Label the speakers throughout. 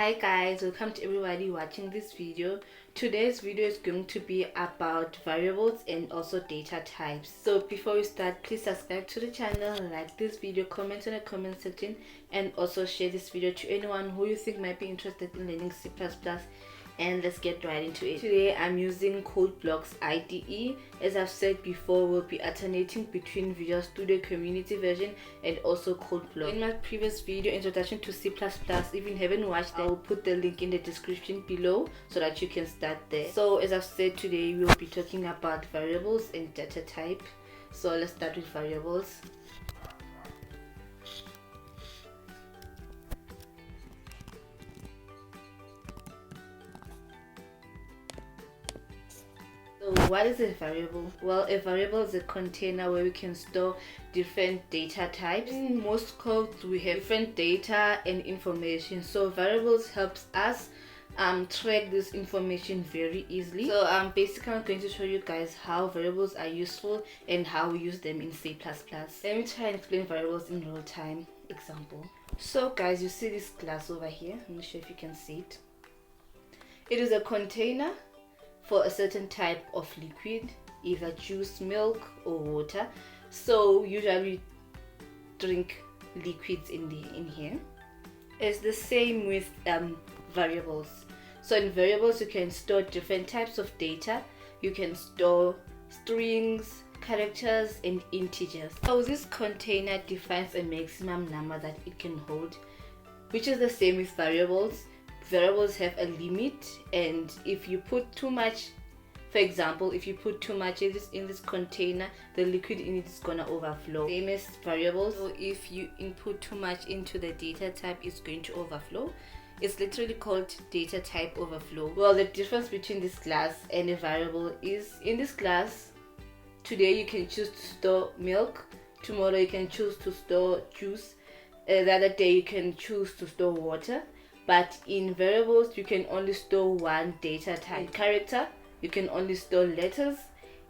Speaker 1: Hi guys, welcome to everybody watching this video. Today's video is going to be about variables and also data types. So before we start, please subscribe to the channel, like this video, comment in the comment section, and also share this video to anyone who you think might be interested in learning C++. And let's get right into it. Today I'm using CodeBlock's IDE. As I've said before, we'll be alternating between VIUSAL Studio community version and also CodeBlock. In my previous video, Introduction to C++, if you haven't watched that, I'll put the link in the description below so that you can start there. So as I've said, today we'll be talking about variables and data type. So let's start with variables. So what is a variable? Well, a variable is a container where we can store different data types. In most codes we have different data and information, so variables helps us track this information very easily. So basically I'm going to show you guys how variables are useful and how we use them in C++. Let me try and explain variables in real time example. So guys, you see this glass over here? I'm not sure if you can see it. It is a container for a certain type of liquid, either juice, milk or water. So usually drink liquids in here. It's the same with variables. So in variables you can store different types of data. You can store strings, characters and integers. So this container defines a maximum number that it can hold, which is the same with variables. Variables have a limit, and if you put too much, for example, if you put too much in this container, the liquid in it is gonna overflow. Same as variables. So if you input too much into the data type, it's going to overflow. It's literally called data type overflow. Well, the difference between this class and a variable is, in this class, today you can choose to store milk, tomorrow you can choose to store juice, the other day you can choose to store water. But in variables you can only store one data type. In character you can only store letters.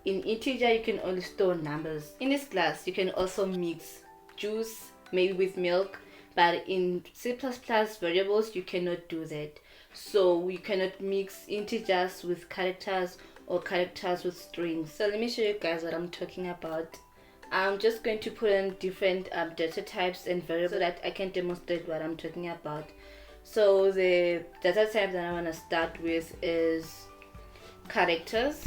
Speaker 1: In integer you can only store numbers. In this class you can also mix juice maybe with milk, but in C++ variables you cannot do that. So you cannot mix integers with characters or characters with strings. So let me show you guys what I'm talking about. I'm just going to put in different data types and variables so that I can demonstrate what I'm talking about. So the data type that I want to start with is characters.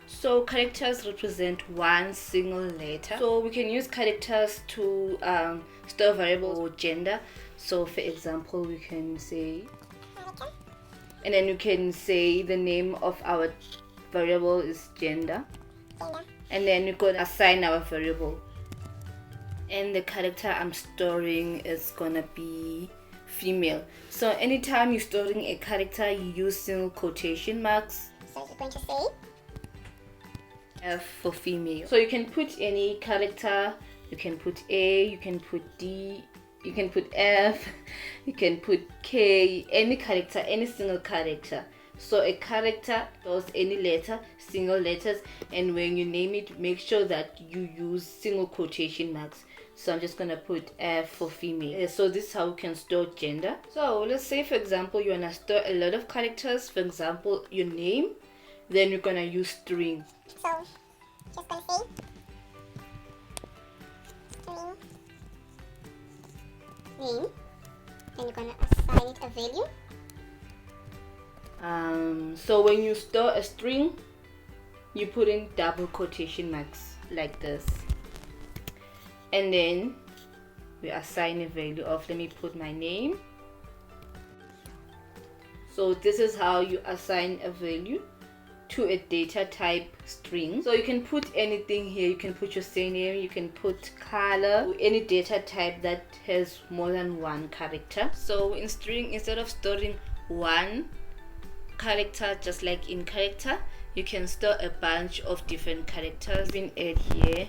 Speaker 1: So characters represent one single letter. So we can use characters to store variable or gender. So for example, we can say, and then you can say the name of our variable is gender. And then you could assign our variable. And the character I'm storing is gonna be female. So anytime you're storing a character, you use single quotation marks.
Speaker 2: So you're going to say
Speaker 1: F for female. So you can put any character. You can put A, you can put D, you can put F, you can put K, any character, any single character. So a character stores any letter, single letters, and when you name it, make sure that you use single quotation marks. So I'm just gonna put F for female. So this is how we can store gender. So let's say for example you wanna store a lot of characters, for example your name, then you're gonna use string.
Speaker 2: So just gonna say string name, and you're gonna assign it a value.
Speaker 1: So when you store a string, you put in double quotation marks like this, and then we assign a value of, let me put my name. So this is how you assign a value to a data type string. So you can put anything here. You can put your surname, you can put color, any data type that has more than one character. So in string, instead of storing one character just like in character, you can store a bunch of different characters. We can add here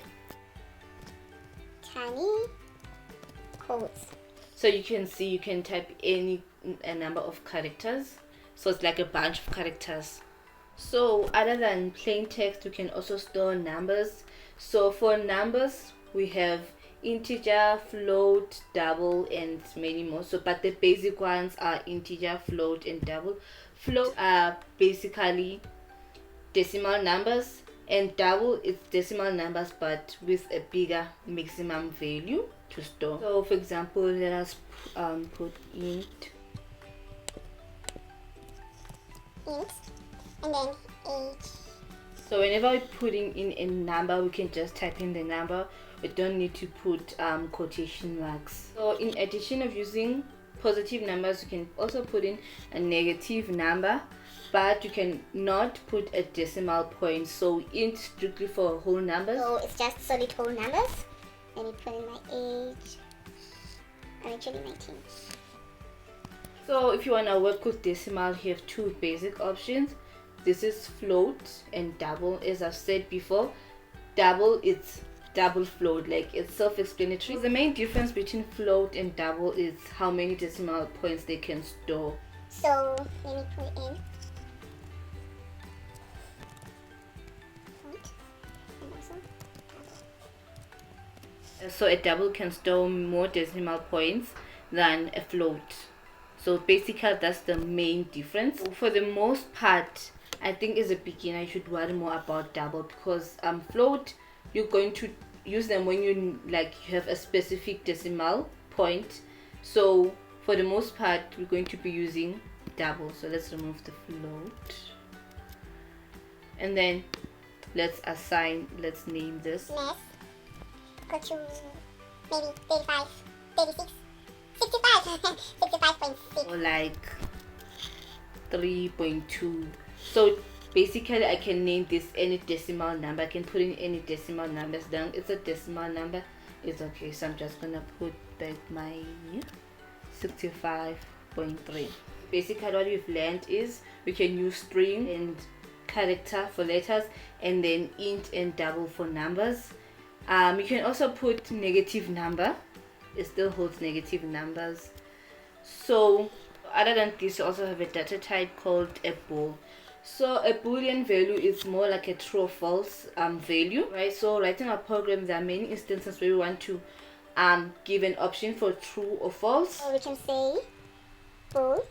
Speaker 2: Tanie codes.
Speaker 1: So you can see you can type a number of characters, so it's like a bunch of characters. So other than plain text, you can also store numbers. So for numbers we have integer, float, double, and many more. So but the basic ones are integer, float, and double. Float are basically decimal numbers, and double is decimal numbers but with a bigger maximum value to store. So for example, let us put int,
Speaker 2: and then age.
Speaker 1: so whenever we're putting in a number, we can just type in the number. We don't need to put quotation marks. So in addition of using positive numbers, you can also put in a negative number, but you can not put a decimal point. So int strictly for whole numbers.
Speaker 2: So it's just solid whole numbers. Let me put in my age. I'm actually 19.
Speaker 1: So if you want to work with decimal, you have two basic options. This is float and double. As I've said before, double, it's double float, like it's self-explanatory. The main difference between float and double is how many decimal points they can store.
Speaker 2: So let me put in float and also double.
Speaker 1: So a double can store more decimal points than a float. So basically that's the main difference. For the most part, I think as a beginner you should worry more about double, because float, you're going to use them when you have a specific decimal point. So for the most part we're going to be using double. So let's remove the float, and then let's name this
Speaker 2: Math. Go to maybe 35, 36, 65, 65.6.
Speaker 1: or like 3.2. So basically I can name this any decimal number. I can put in any decimal numbers down. It's a decimal number, it's okay. So I'm just gonna put that my 65.3. Basically what we've learned is we can use string and character for letters, and then int and double for numbers. You can also put negative number. It still holds negative numbers. So other than this, you also have a data type called a bool. So a boolean value is more like a true or false value, right? So writing a program, there are many instances where we want to give an option for true or false.
Speaker 2: So we can say bool,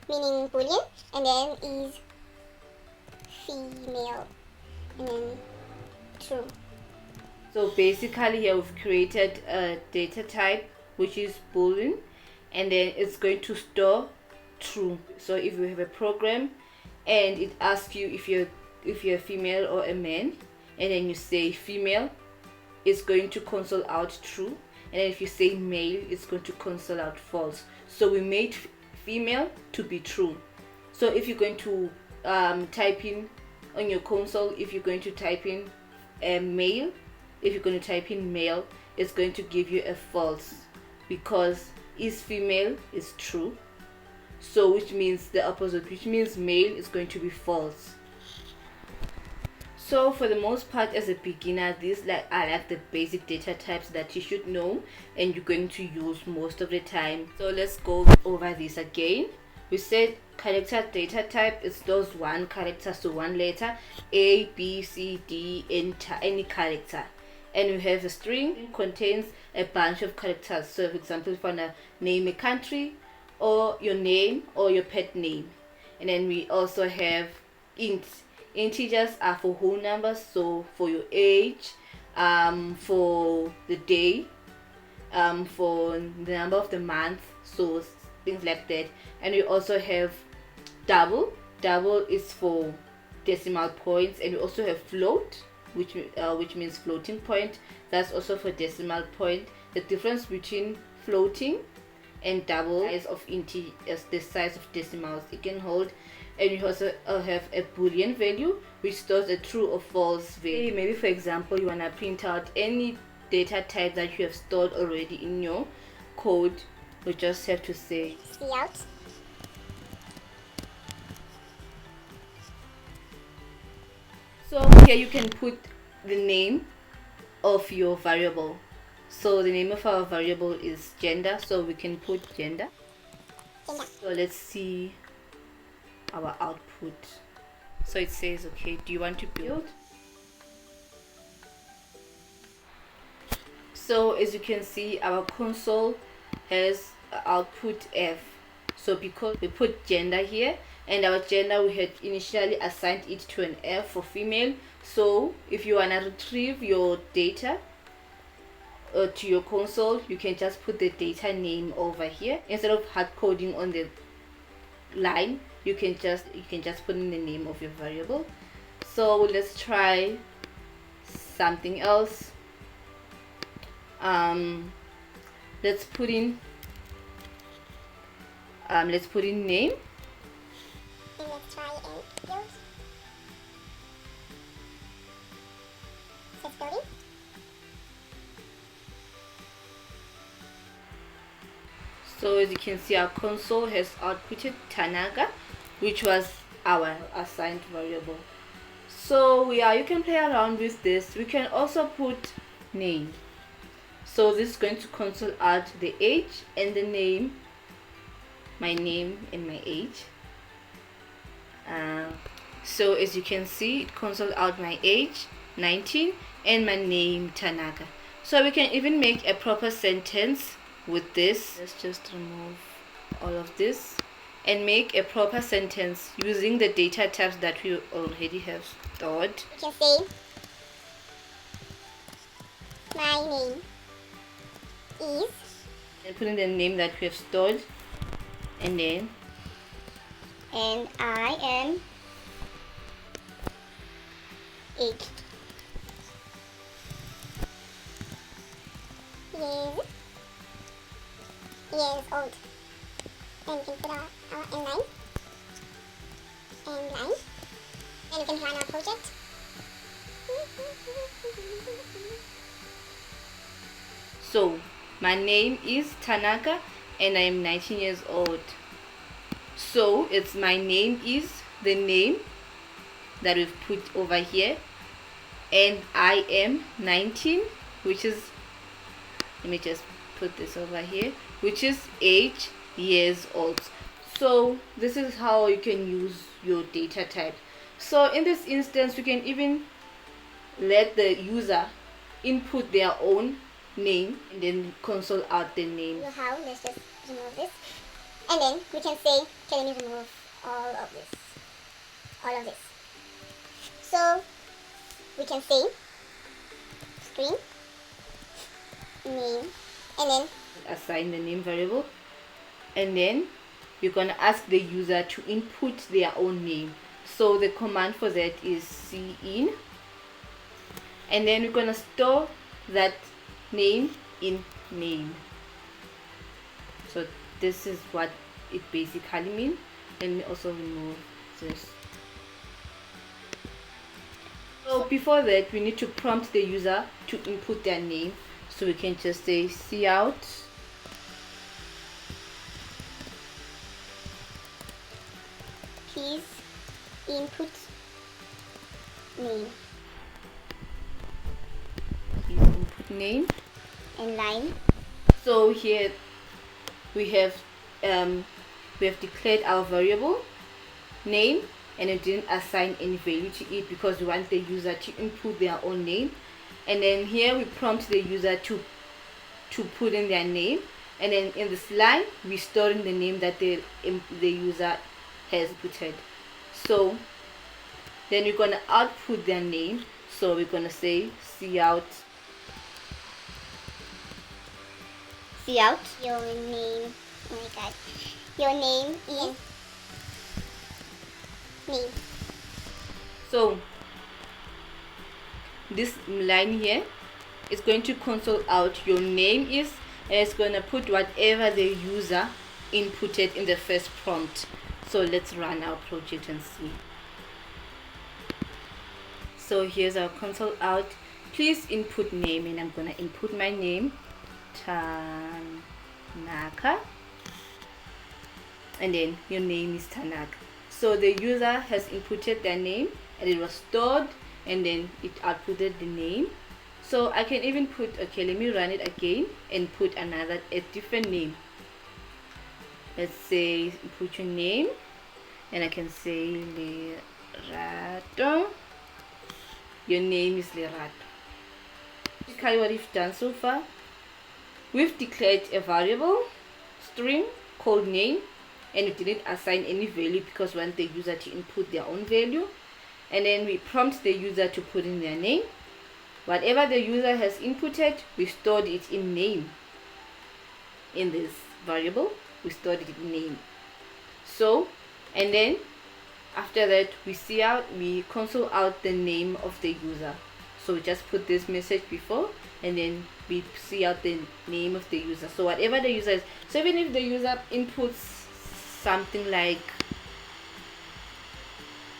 Speaker 2: meaning boolean, and then is female, and then true.
Speaker 1: So basically here we've created a data type which is boolean, and then it's going to store true. So if you have a program and it asks you if you're a female or a man, and then you say female, it's going to console out true, and then if you say male, it's going to console out false. So we made female to be true. So if you're going to type in on your console, if you're going to type in male, if you're going to type in male, it's going to give you a false, because is female is true, so which means the opposite, which means male is going to be false. So for the most part, as a beginner, these are like the basic data types that you should know and you're going to use most of the time. So let's go over this again. We said character data type, it stores one character, so one letter, A, B, C, D, any character. And we have a string, it contains a bunch of characters. So for example, if you want to name a country, or your name, or your pet name. And then we also have int. Integers are for whole numbers, so for your age, for the day, for the number of the month, so things like that. And we also have double. Double is for decimal points, and we also have float, which means floating point. That's also for decimal point. The difference between floating and double is of is the size of decimals it can hold. And you also have a boolean value which stores a true or false value. Maybe for example you want to print out any data type that you have stored already in your code. We just have to say
Speaker 2: out.
Speaker 1: So here you can put the name of your variable. So the name of our variable is gender, so we can put gender. So let's see our output. So it says, okay, do you want to build? So as you can see, our console has output F. So because we put gender here, and our gender we had initially assigned it to an F for female. So if you wanna retrieve your data to your console, you can just put the data name over here instead of hard coding on the line. You can just put in the name of your variable. So let's try something else. Let's put in name.
Speaker 2: And let's try and use accessibility.
Speaker 1: So as you can see, our console has outputted Tanaka, which was our assigned variable. So yeah, you can play around with this. We can also put name. So this is going to console out the age and the name, my name and my age. So as you can see, it console out my age 19 and my name Tanaka. So we can even make a proper sentence with this. Let's just remove all of this and make a proper sentence using the data types that we already have stored.
Speaker 2: You can say my name is,
Speaker 1: and put in the name that we have stored, and then
Speaker 2: and I am aged years old. And we can put our end line, and we can run our project.
Speaker 1: So my name is Tanaka and I am 19 years old. So it's my name is the name that we've put over here, and I am 19, which is, let me just put this over here, which is age years old. So this is how you can use your data type. So in this instance, you can even let the user input their own name and then console out the name.
Speaker 2: How? Let's just remove this, and then we can say, can we remove all of this? So we can say string name, and then
Speaker 1: assign the name variable, and then you're gonna ask the user to input their own name. So the command for that is cin, and then we're gonna store that name in name. So this is what it basically means. Let me also remove this. So before that, we need to prompt the user to input their name. So we can just say cout
Speaker 2: please input name,
Speaker 1: name
Speaker 2: and line.
Speaker 1: So here we have declared our variable name, and it didn't assign any value to it because we want the user to input their own name. And then here we prompt the user to put in their name, and then in this line we store in the name that the user has inputted. So then we're gonna output their name. So we're gonna say cout
Speaker 2: Your name. Oh my god. Your name is name.
Speaker 1: So this line here is going to console out your name is, and it's going to put whatever the user inputted in the first prompt. So let's run our project and see. So here's our console out. Please input name, and I'm going to input my name, Tanaka, and then your name is Tanaka. So the user has inputted their name and it was stored, and then it outputted the name. So I can even put, okay, let me run it again and put a different name. Let's say put your name, and I can say Lerato. Your name is Lerato. Basically what we've done so far we've declared a variable string called name, and we didn't assign any value because we want the user to input their own value. And then we prompt the user to put in their name. Whatever the user has inputted, we stored it in name. In this variable, we stored it in name. So, and then after that, we console out the name of the user. So we just put this message before, and then we see out the name of the user. So whatever the user is, so even if the user inputs something like,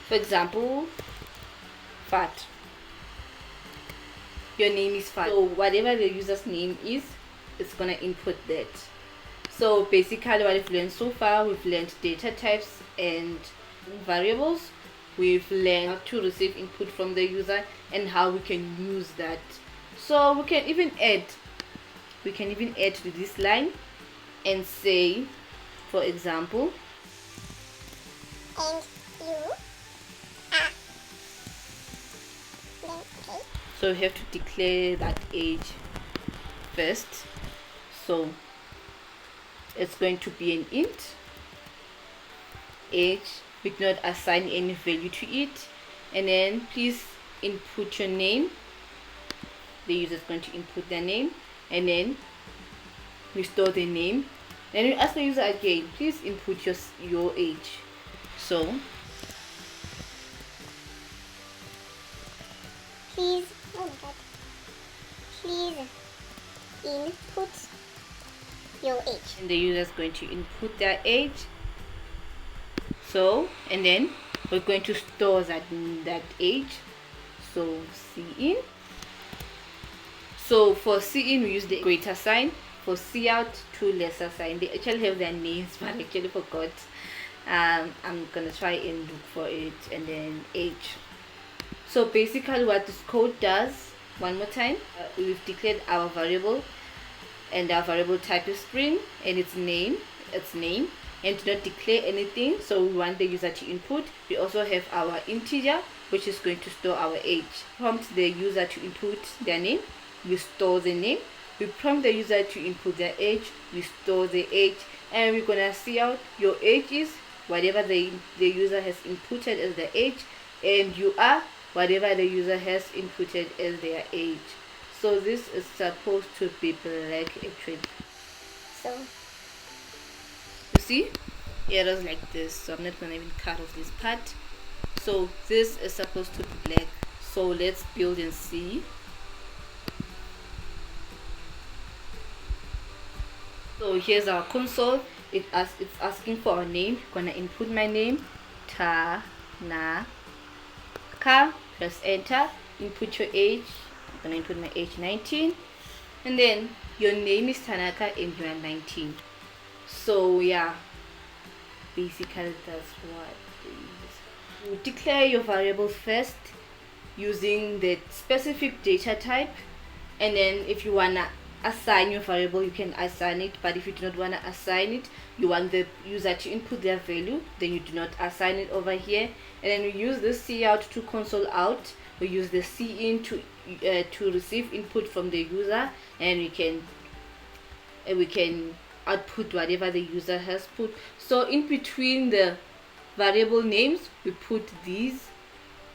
Speaker 1: for example, Fat, your name is Fat, so whatever the user's name is, it's gonna input that. So basically what we've learned so far, we've learned data types and variables. We've learned how to receive input from the user and how we can use that. So we can even add to this line and say, for example,
Speaker 2: and you are then okay.
Speaker 1: So we have to declare that age first. So it's going to be an int age. We do not assign any value to it, and then please input your name. The user is going to input their name, and then we store the name. Then we ask the user again, please input your age. So
Speaker 2: please, oh my god, please input your age.
Speaker 1: And the user is going to input their age. So, and then we're going to store that age. So cin. So for cin we use the greater sign. For cout, 2 lesser sign. They actually have their names, but I actually forgot. I'm gonna try and look for it. And then age. So basically what this code does, one more time, we've declared our variable, and our variable type is string, and its name, and do not declare anything. So we want the user to input. We also have our integer, which is going to store our age. Prompt the user to input their name, we store the name. We prompt the user to input their age, we store the age, and we're gonna see out your age is whatever the user has inputted as the age, and you are whatever the user has inputted as their age. So this is supposed to be black actually.
Speaker 2: So
Speaker 1: you see, errors like this. So I'm not gonna even cut off this part. So this is supposed to be black. So let's build and see. So here's our console. It's asking for our name. I'm gonna input my name, Tanaka. Press enter. Input your age. I'm gonna input my age 19, and then your name is Tanaka and you are 19. So yeah, basically that's what it is. You declare your variables first using the specific data type, and then if you wanna assign your variable, you can assign it. But if you do not want to assign it, you want the user to input their value, then you do not assign it over here. And then we use this cout to console out. We use the cin to receive input from the user, and we can output whatever the user has put. So in between the variable names, we put these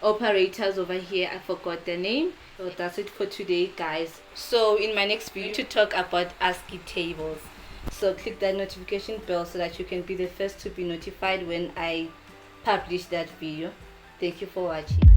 Speaker 1: operators over here. I forgot the name. So that's it for today, guys. So in my next video to talk about ASCII tables. So click that notification bell so that you can be the first to be notified when I publish that video. Thank you for watching.